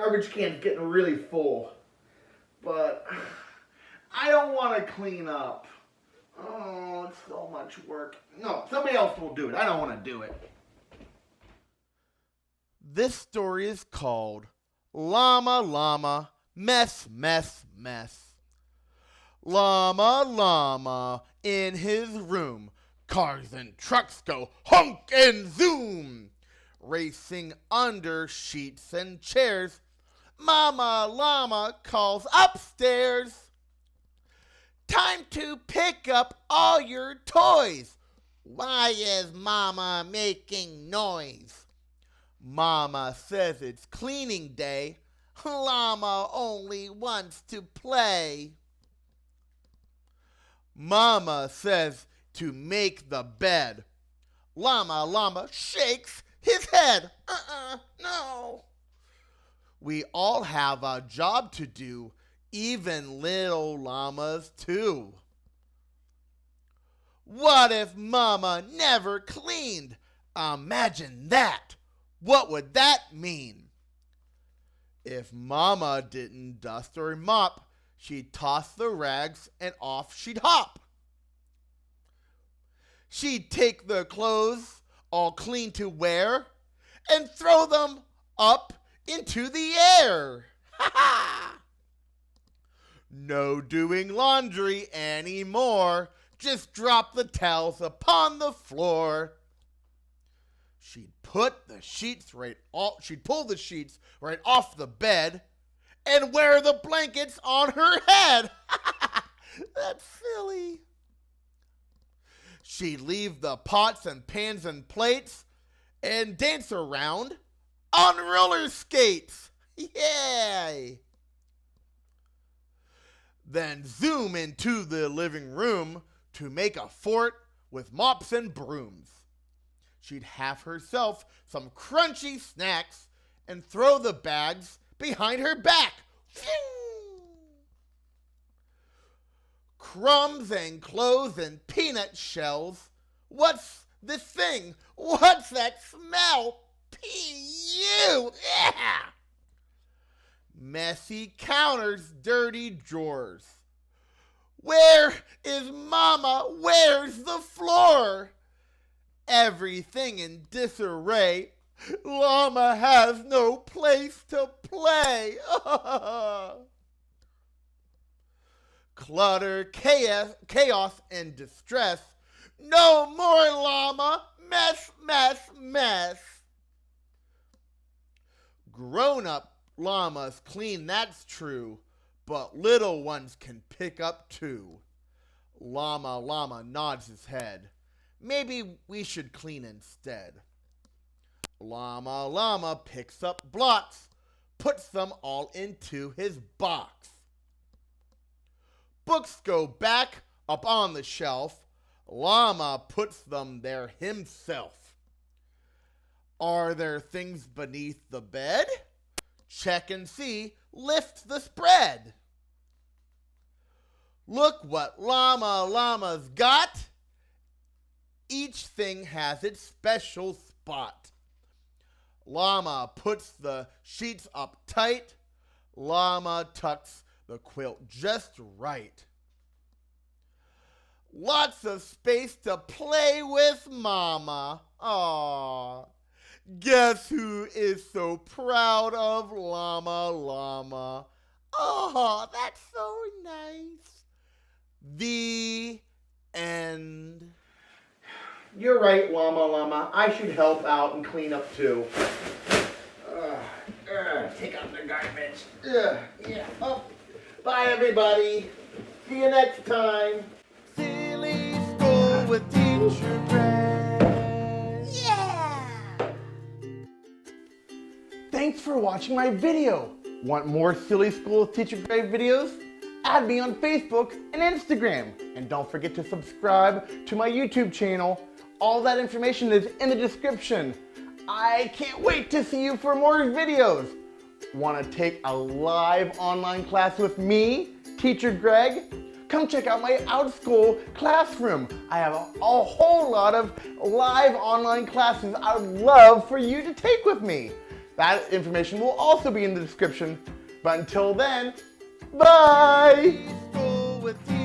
garbage can's getting really full. But I don't want to clean up. Oh, it's so much work. No, somebody else will do it. I don't want to do it. This story is called Llama Llama, Mess, Mess, Mess. Llama Llama in his room. Cars and trucks go honk and zoom. Racing under sheets and chairs. Mama Llama calls upstairs. Time to pick up all your toys. Why is Mama making noise? Mama says it's cleaning day. Llama only wants to play. Mama says to make the bed. Llama Llama shakes his head. No. We all have a job to do, even little llamas too. What if Mama never cleaned? Imagine that. What would that mean? If Mama didn't dust or mop, she'd toss the rags and off she'd hop. She'd take the clothes all clean to wear and throw them up into the air. Ha ha! No doing laundry anymore. Just drop the towels upon the floor. She'd pull the sheets right off the bed and wear the blankets on her head. That's silly. She'd leave the pots and pans and plates and dance around on roller skates. Yay! Then zoom into the living room to make a fort with mops and brooms. She'd have herself some crunchy snacks and throw the bags behind her back. Phew! Crumbs and clothes and peanut shells. What's this thing? What's that smell? P.U. Yeah! Messy counters, dirty drawers. Where is Mama? Where's the floor? Everything in disarray. Llama has no place to play. Clutter, chaos, and distress. No more llama. Mess, mess, mess. Grown-up llamas clean, that's true, but little ones can pick up too. Llama Llama nods his head. Maybe we should clean instead. Llama Llama picks up blocks, puts them all into his box. Books go back up on the shelf. Llama puts them there himself. Are there things beneath the bed? Check and see. Lift the spread. Look what Llama Llama's got. Each thing has its special spot. Llama puts the sheets up tight. Llama tucks the quilt just right. Lots of space to play with Mama. Aww. Guess who is so proud of Llama Llama? Oh, that's so nice. The end. You're right, Llama Llama. I should help out and clean up too. Take out the garbage. Yeah. Oh. Bye, everybody. See you next time. Silly School with Teacher Greg. Yeah! Thanks for watching my video. Want more Silly School with Teacher Greg videos? Add me on Facebook and Instagram. And don't forget to subscribe to my YouTube channel. All that information is in the description. I can't wait to see you for more videos. Want to take a live online class with me, Teacher Greg? Come check out my Outschool classroom. I have a whole lot of live online classes I would love for you to take with me. That information will also be in the description. But until then, bye! School with